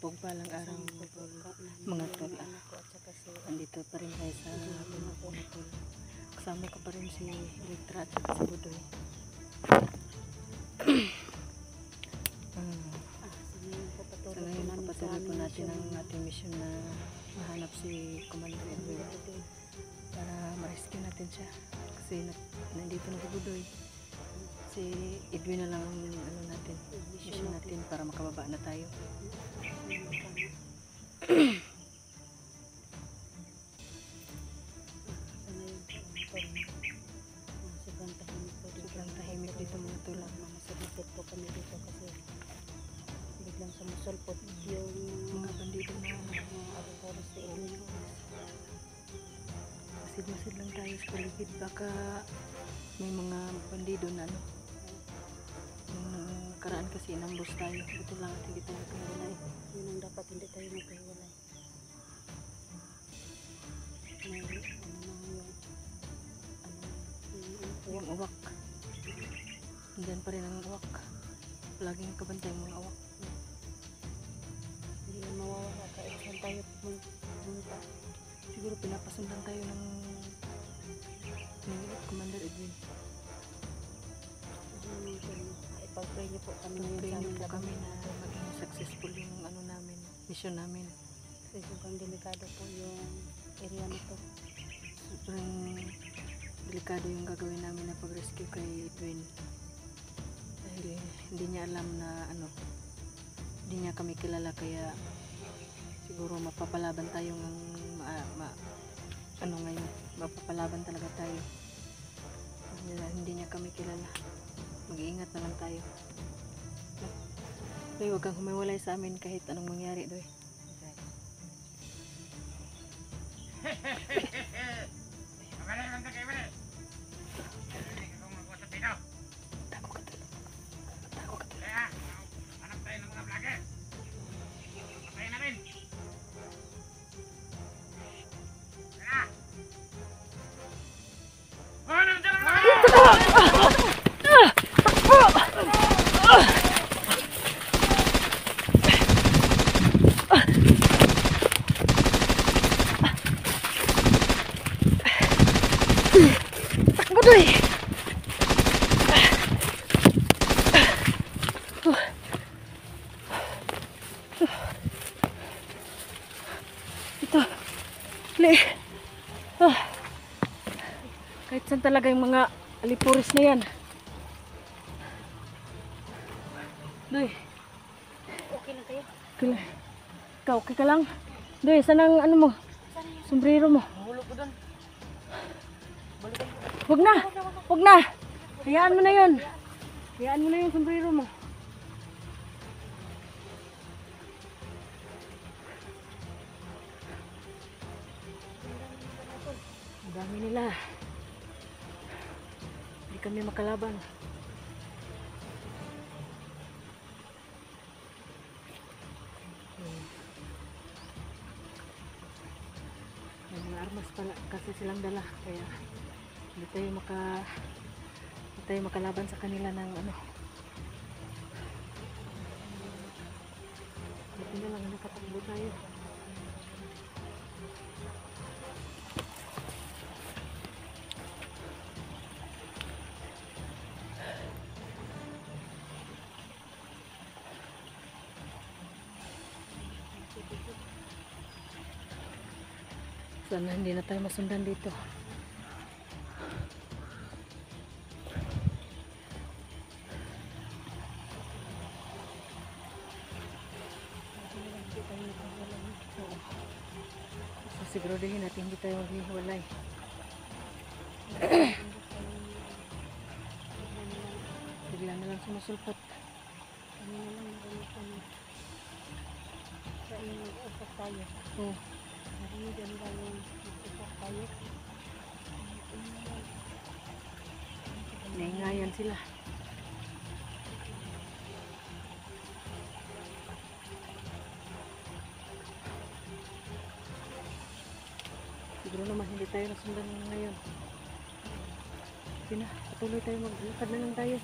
pagpalang araw mga tol. Andito pa rin tayo sa mga tol. Kasama ko pa rin si Elektra at si Budoy. So ngayon papatuloy po natin ang ating mission na mahanap si Commander Edwin para ma-rescue natin siya. Kasi nandito na si Budoy. Si Edwin na lang ang natin, mission natin para makababa na tayo. Sobrang tahimik dito mga tulad. Masagipit po kami dito kasi biglang sumusulpot yung Mga bandido na aerosoles sa inyo. masid-masid lang tayo sa paligid. Baka may mga bandido na Nung karaan kasi inambos tayo. Buti lang at hindi tayo nagkahiwalay. Yun ang dapat hindi tayo magkahiwalay. May Yung uwak. Diyan pa rin ang uwak. Laging kabantay mga uwak. hindi na mawawala kahit saan tayo pumunta. Siguro pinapasundan tayo ng Commander Edwin. Ipag-pray niyo po kami ngayon Pray sa niyo aming po laban. kami na maging successful yung namin, mission namin. Kasi sobrang delikado po yung area na to. Sobrang delikado yung gagawin namin na pag-rescue kay Edwin. Dahil hindi niya alam na hindi niya kami kilala, kaya siguro mapapalaban tayo ng ngayon. Mapapalaban talaga tayo. Hindi niya kami kilala. Mag-iingat na lang tayo. Doy, huwag kang humiwalay sa amin kahit anong mangyari, Doy. Tago ka doon. Tago ka doon. Hanap tayo ng mga vlogger. Patayin namin. Tara! Oh, nandiyan ang mga! Takbo, Doy! Ito. Li. Kahit saan talaga yung mga alipuris na yan. Doy. Okay lang kayo? Okay lang. Ikaw, okay ka lang? Doy, saan ang mo? Sombrero mo? Mahulog ko doon. Huwag na! Huwag na! Hayaan mo na yun. Hayaan mo na yung sombrero mo. Ang dami nila. Hindi kami makalaban. May mga armas pala kasi silang dala, kaya hindi tayo makalaban sa kanila ng buti na lang nakatakbo tayo. Sana hindi na tayo masundan dito. Siguraduhin natin hindi tayo maghiwalay. Bigla na lang sumusulpot. Ano na lang narinig kami. Sa inyo mag-usap tayo. Oh, Narinig nila yung mag-usap tayo. naingayan sila. Siguro naman hindi tayo nasundan ngayon. Sige na, patuloy tayo, maglakad na lang tayo.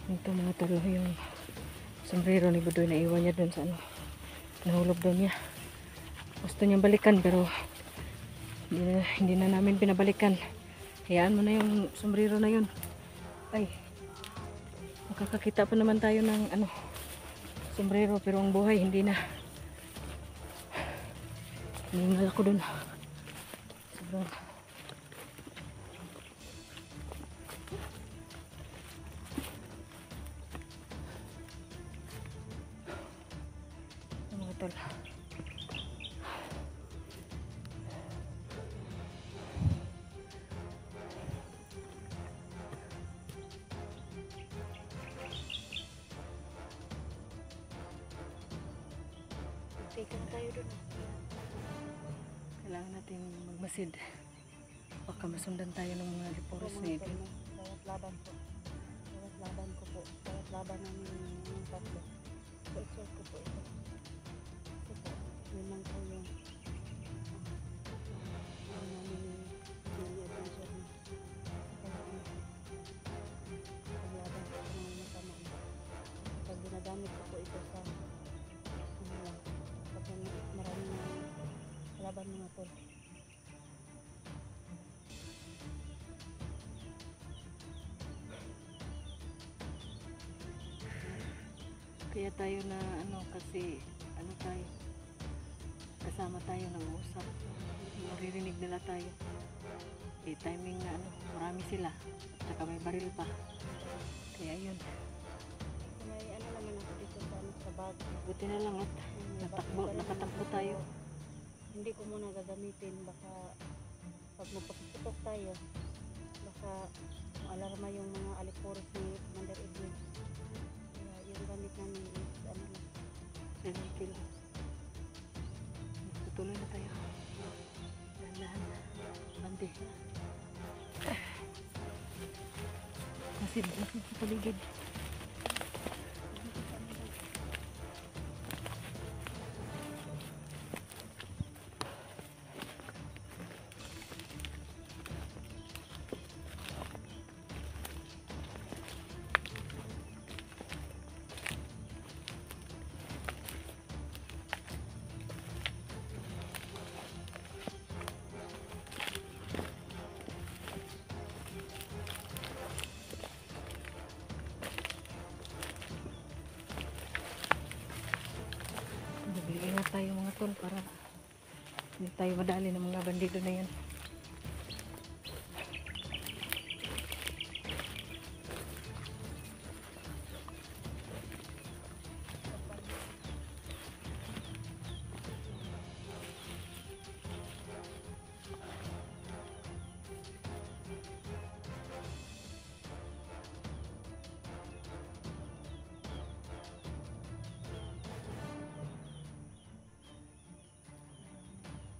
Ito mga tol, yung sombrero ni Budoy na iwan niya dun sa ano. Nahulog daw niya. Gusto niyang balikan pero hindi na namin pinabalikan. Hayaan mo na yung sombrero na yun. Ay, makakakita pa naman tayo ng ano, sombrero pero ang buhay hindi na. Hiningal ako dun. Sobrang mga tol. Teka na tayo doon. Kailangan natin magmasid. Baka masundan tayo ng mga forest ni Edwin. Bawat laban ko. Bawat laban ko po. Bawat laban namin yung tatlo. So, i-share ko po ito. Ito po. Yun lang po yung namin yung adventure na. Paglaban ko sa mga masama. Pag ginagamit ko po ito sa ano lang. Pag maraming laban mga po. Kaya tayo na ano kasi ano tayo kasama tayo ng usap. Maririnig nila tayo. Timing na ano, marami sila. At saka may baril pa. Kaya yun. May ano naman ako dito sa, sa bag. Buti na lang at nakatakbo tayo. Hindi ko muna gagamitin. Baka pag magpaputok tayo, baka alarma yung mga alipores ni Commander Edwin. Kaya yung gamit namin is ano lang. Nanakil. Tutuloy na tayo. Dahan-dahan. Bante. Masid sa paligid. Mag-iingat tayo mga tol para hindi tayo madali ng mga bandido na yan.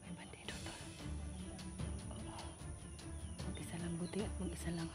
May bandido tol. Mag-isa lang buti at mag-isa lang.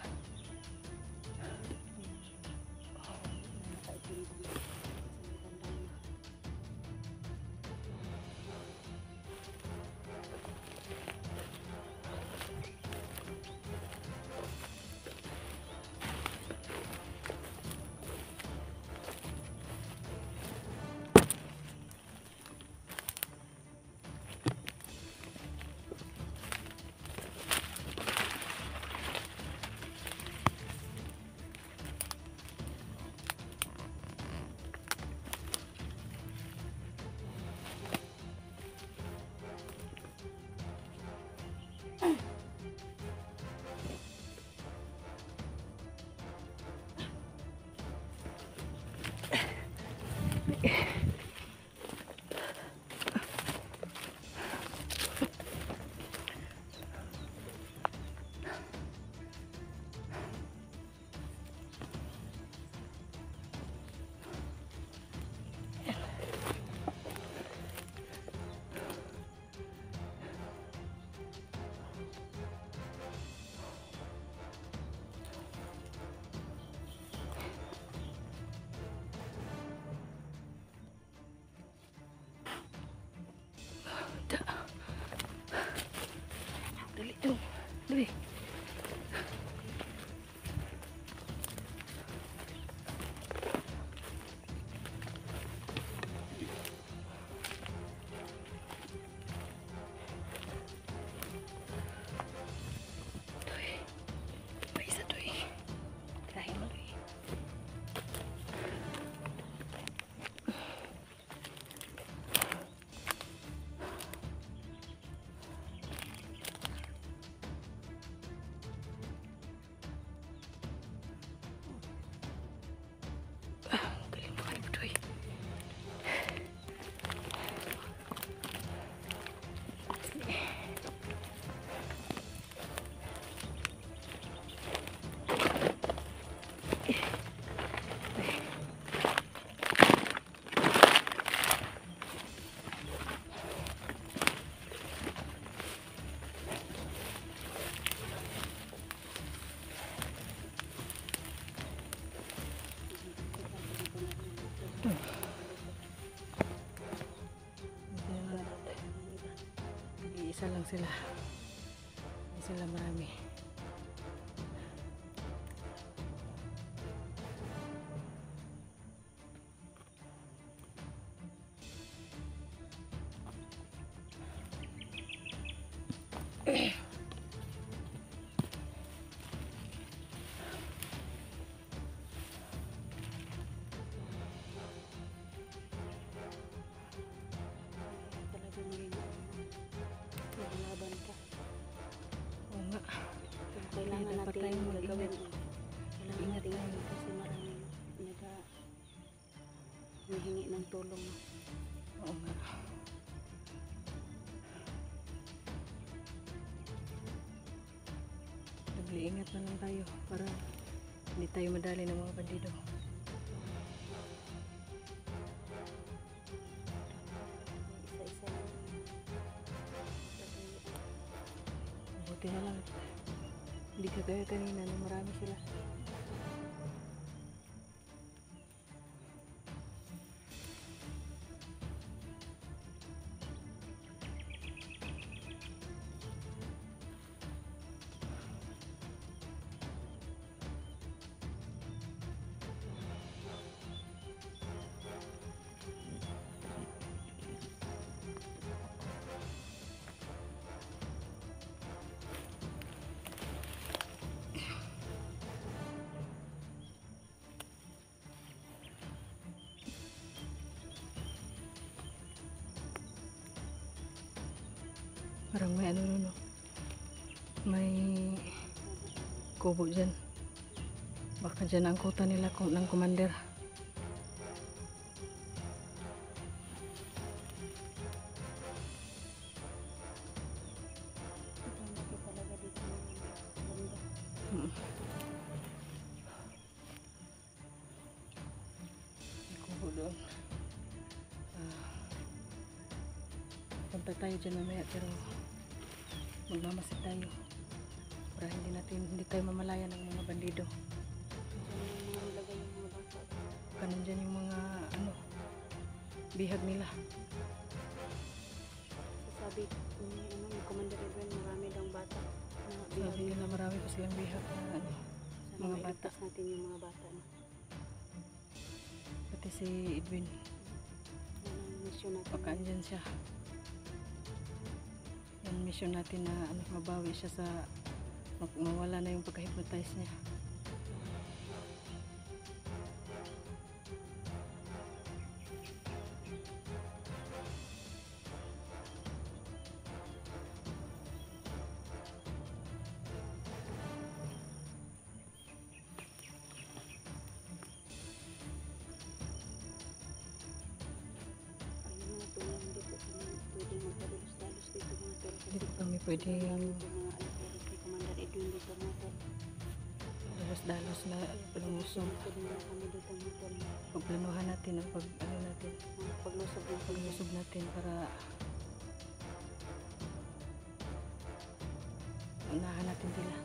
Dali, dali. Isa lang sila. Hindi sila marami. Talaga maging maglalaban ka. Oo nga. Kung kailangan Kaya dapat natin tayong gagawin. mag-ingat. Kailangan Ingat natin tayo. gawin kasi maraming humihingi ng tulong. Oo nga. Nag-iingat na lang tayo para hindi tayo madali ng mga bandido. Isa-isa lang. Buti na lang. Hindi kagaya kanina na marami sila. Parang may ano nun, no? May kubo dyan. Baka dyan ang kuta nila ng commander. Ang laki talaga dito ng banda. May kubo doon. Punta tayo dyan mamaya pero magmamasid tayo para hindi tayo mamalaya ng mga bandido. Diyan yung mga nilagay yung mga bata. Kanan dyan yung mga bihag nila. Sasabi ni Commander Edwin, marami daw bata na Sabi bihag. nila marami pa silang bihag na Sana mga mailigtas natin yung mga bata na. pati si Edwin. Yan ang mission natin. Baka andyan siya. Yung mission natin na mabawi siya sa mawala na yung pagka-hypnotize niya. Ayun mga tulong dito. Pwede magpadalos-dalos dito mga tol. Hindi pa kami pwedeng Yung mga alipores ni Commander Edwin dito mga tol. dalos-dalos na lumusog. Pwede na kami dito mga tol. Pagplanuhan natin ang Paglusog ng paglusog natin para unahan natin sila.